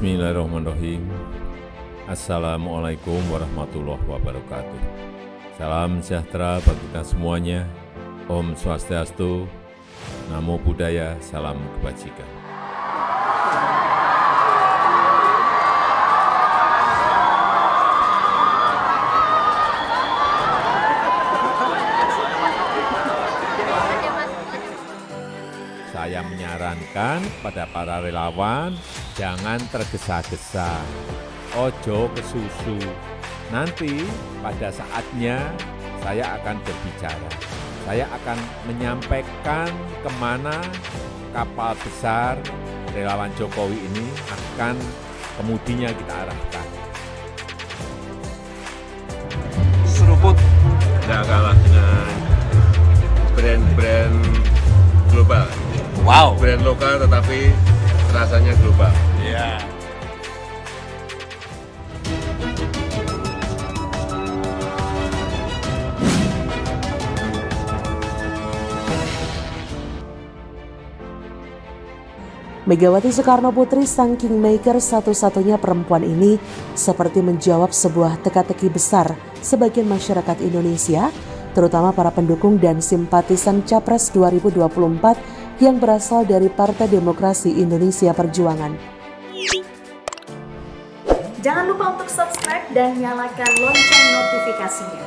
Bismillahirrahmanirrahim. Assalamualaikum warahmatullahi wabarakatuh. Salam sejahtera bagi kita semuanya. Om Swastiastu, Namo Buddhaya, salam kebajikan. Saya menyarankan pada para relawan, jangan tergesa-gesa, ojo kesusu. Nanti pada saatnya saya akan berbicara. Saya akan menyampaikan kemana kapal besar relawan Jokowi ini akan kemudinya kita arahkan. Seruput nggak kalah dengan brand-brand global. Wow. Brand lokal tetapi rasanya global. Iya. Megawati Soekarno Putri sang kingmaker satu-satunya perempuan ini seperti menjawab sebuah teka-teki besar sebagian masyarakat Indonesia, terutama para pendukung dan simpatisan Capres 2024 yang berasal dari Partai Demokrasi Indonesia Perjuangan. Jangan lupa untuk subscribe dan nyalakan lonceng notifikasinya.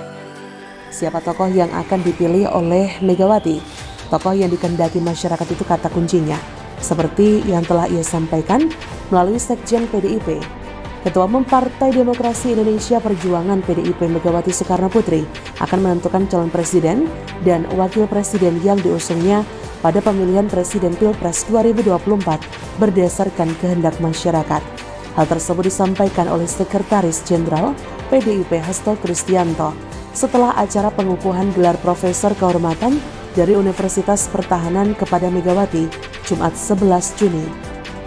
Siapa tokoh yang akan dipilih oleh Megawati? Tokoh yang dikehendaki masyarakat itu kata kuncinya, seperti yang telah ia sampaikan melalui Sekjen PDIP. Ketua Umum Partai Demokrasi Indonesia Perjuangan PDIP Megawati Soekarno Putri akan menentukan calon presiden dan wakil presiden yang diusungnya pada pemilihan Presiden Pilpres 2024 berdasarkan kehendak masyarakat. Hal tersebut disampaikan oleh Sekretaris Jenderal PDIP Hasto Kristianto setelah acara pengukuhan gelar Profesor Kehormatan dari Universitas Pertahanan kepada Megawati Jumat 11 Juni.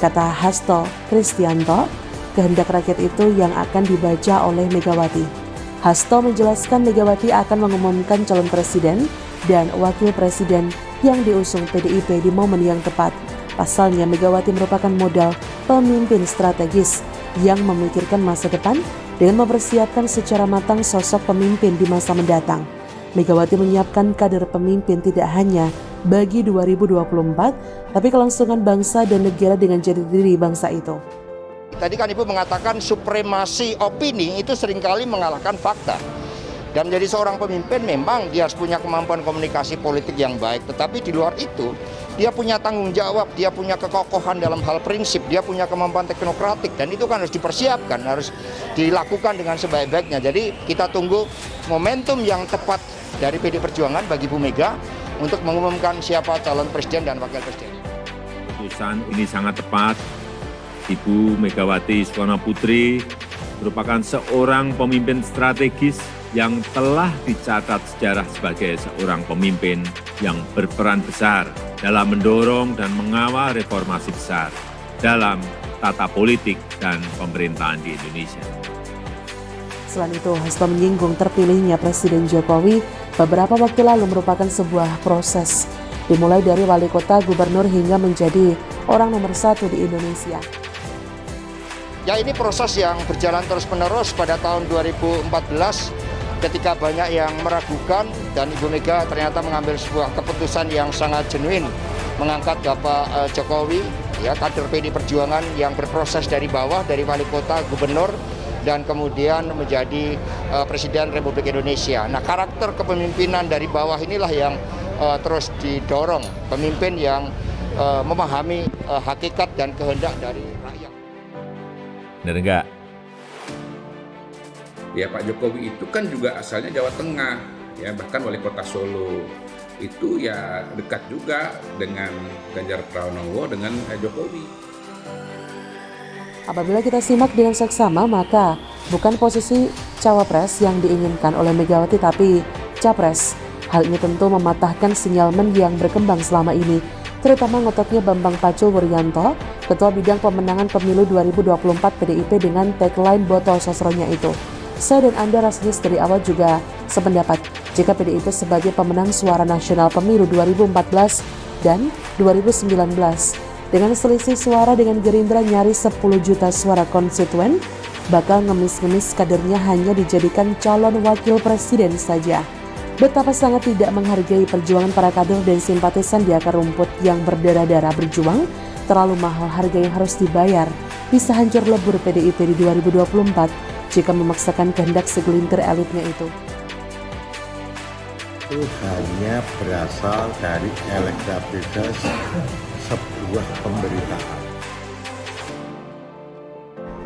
Kata Hasto Kristianto, kehendak rakyat itu yang akan dibaca oleh Megawati. Hasto menjelaskan Megawati akan mengumumkan calon presiden dan wakil presiden yang diusung PDIP di momen yang tepat. Pasalnya Megawati merupakan modal pemimpin strategis yang memikirkan masa depan dengan mempersiapkan secara matang sosok pemimpin di masa mendatang. Megawati menyiapkan kader pemimpin tidak hanya bagi 2024, tapi kelangsungan bangsa dan negara dengan jati diri bangsa itu. Tadi kan Ibu mengatakan supremasi opini itu seringkali mengalahkan fakta. Dan menjadi seorang pemimpin memang dia harus punya kemampuan komunikasi politik yang baik. Tetapi di luar itu, dia punya tanggung jawab, dia punya kekokohan dalam hal prinsip, dia punya kemampuan teknokratik. Dan itu kan harus dipersiapkan, harus dilakukan dengan sebaik-baiknya. Jadi kita tunggu momentum yang tepat dari PD Perjuangan bagi Bu Mega untuk mengumumkan siapa calon presiden dan wakil presiden. Keputusan ini sangat tepat. Ibu Megawati Soekarno Putri merupakan seorang pemimpin strategis yang telah dicatat sejarah sebagai seorang pemimpin yang berperan besar dalam mendorong dan mengawal reformasi besar dalam tata politik dan pemerintahan di Indonesia. Selain itu, Hasto menyinggung terpilihnya Presiden Jokowi beberapa waktu lalu merupakan sebuah proses, dimulai dari wali kota, gubernur hingga menjadi orang nomor 1 di Indonesia. Ya, ini proses yang berjalan terus-menerus. Pada tahun 2014 ketika banyak yang meragukan dan Ibu Mega ternyata mengambil sebuah keputusan yang sangat genuine mengangkat Bapak Jokowi, ya, kader PD Perjuangan yang berproses dari bawah, dari wali kota, gubernur, dan kemudian menjadi Presiden Republik Indonesia. Nah, karakter kepemimpinan dari bawah inilah yang terus didorong, pemimpin yang memahami hakikat dan kehendak dari rakyat. Benar enggak? Ya, Pak Jokowi itu kan juga asalnya Jawa Tengah, ya, bahkan wali kota Solo itu ya dekat juga dengan Ganjar Pranowo dengan Jokowi. Apabila kita simak dengan seksama, maka bukan posisi cawapres yang diinginkan oleh Megawati tapi capres. Hal ini tentu mematahkan sinyalmen yang berkembang selama ini, terutama ngototnya Bambang Pacul Wuryanto, Ketua Bidang Pemenangan Pemilu 2024 PDIP dengan tagline botol sosronya itu. Saya dan Anda rasanya dari awal juga sependapat jika PDIP sebagai pemenang suara nasional pemilu 2014 dan 2019 Dengan selisih suara dengan Gerindra nyaris 10 juta suara konstituen, bakal ngemis-ngemis kadernya hanya dijadikan calon wakil presiden saja. Betapa sangat tidak menghargai perjuangan para kader dan simpatisan di akar rumput yang berdarah-darah berjuang, terlalu mahal harga yang harus dibayar, bisa hancur lebur PDIP di 2024 jika memaksakan kehendak segelintir elitnya itu. Itu hanya berasal dari elektabilitas sebuah pemberitaan.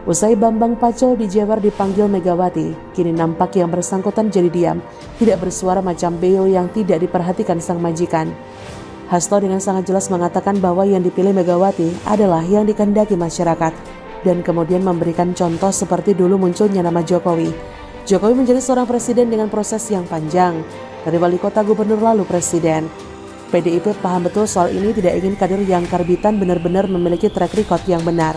Usai Bambang Pacul dijewer dipanggil Megawati, kini nampak yang bersangkutan jadi diam, tidak bersuara macam beo yang tidak diperhatikan sang majikan. Hasto dengan sangat jelas mengatakan bahwa yang dipilih Megawati adalah yang dikehendaki masyarakat, dan kemudian memberikan contoh seperti dulu munculnya nama Jokowi. Jokowi menjadi seorang presiden dengan proses yang panjang, dari wali kota, gubernur, lalu presiden. PDIP paham betul soal ini, tidak ingin kader yang karbitan benar-benar memiliki track record yang benar.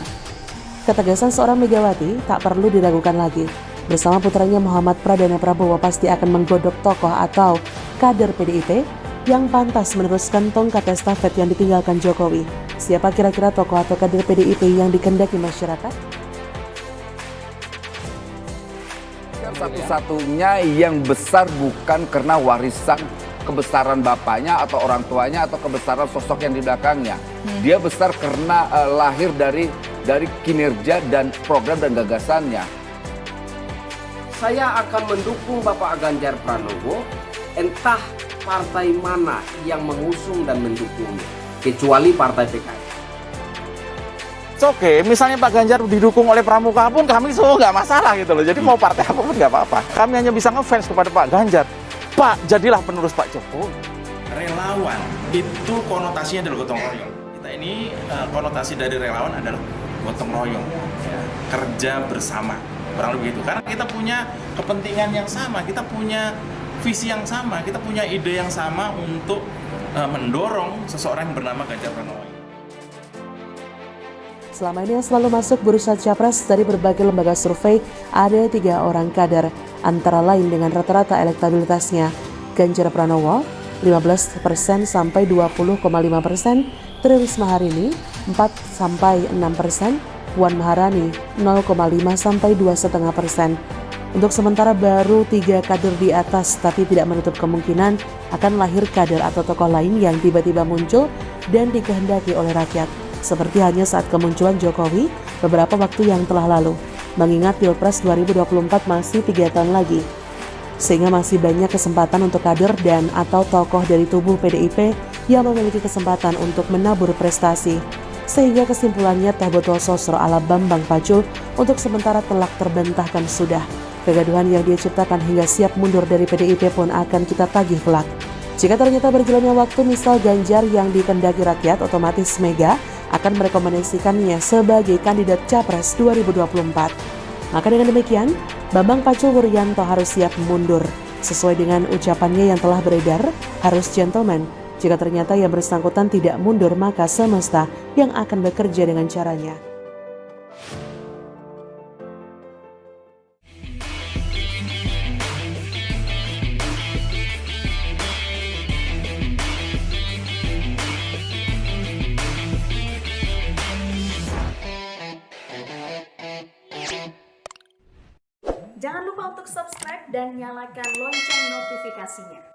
Ketegasan seorang Megawati tak perlu diragukan lagi. Bersama putranya Muhammad Pradana Prabowo pasti akan menggodok tokoh atau kader PDIP yang pantas meneruskan tongkat estafet yang ditinggalkan Jokowi. Siapa kira-kira tokoh atau kader PDIP yang dikehendaki masyarakat? Satu-satunya yang besar bukan karena warisan kebesaran bapaknya atau orang tuanya atau kebesaran sosok yang di belakangnya. Dia besar karena lahir dari kinerja dan program dan gagasannya. Saya akan mendukung Bapak Ganjar Pranowo, entah partai mana yang mengusung dan mendukungnya, kecuali partai PKS. Oke, misalnya Pak Ganjar didukung oleh Pramuka pun kami semua nggak masalah gitu loh. Jadi mau partai apapun nggak apa-apa. Kami hanya bisa ngefans kepada Pak Ganjar. Pak, jadilah penerus Pak Jokowi. Relawan itu konotasinya adalah gotong royong. Kita ini konotasi dari relawan adalah gotong royong, ya, kerja bersama, kurang lebih begitu. Karena kita punya kepentingan yang sama, kita punya visi yang sama, kita punya ide yang sama untuk mendorong seseorang yang bernama Ganjar Pranowo. Selama ini yang selalu masuk bursa capres dari berbagai lembaga survei ada 3 orang kader, antara lain dengan rata-rata elektabilitasnya Ganjar Pranowo 15% sampai 20,5%, Tri Risma hari ini 4-6%, Puan Maharani 0,5 sampai 2,5%. Untuk sementara baru 3 kader di atas, tapi tidak menutup kemungkinan akan lahir kader atau tokoh lain yang tiba-tiba muncul dan dikehendaki oleh rakyat. Seperti hanya saat kemunculan Jokowi beberapa waktu yang telah lalu. Mengingat Pilpres 2024 masih 3 tahun lagi. Sehingga masih banyak kesempatan untuk kader dan atau tokoh dari tubuh PDIP yang memiliki kesempatan untuk menabur prestasi. Sehingga kesimpulannya teh botol sosro ala Bambang Pacul untuk sementara telak terbantahkan sudah. Kegaduhan yang dia ciptakan hingga siap mundur dari PDIP pun akan kita tagih kelak. Jika ternyata berjalannya waktu misal Ganjar yang dikehendaki rakyat, otomatis Mega akan merekomendasikannya sebagai kandidat Capres 2024. Maka dengan demikian, Bambang Pacul Wuryanto harus siap mundur. Sesuai dengan ucapannya yang telah beredar, harus gentleman. Jika ternyata yang bersangkutan tidak mundur, maka semesta yang akan bekerja dengan caranya. Jangan lupa untuk subscribe dan nyalakan lonceng notifikasinya.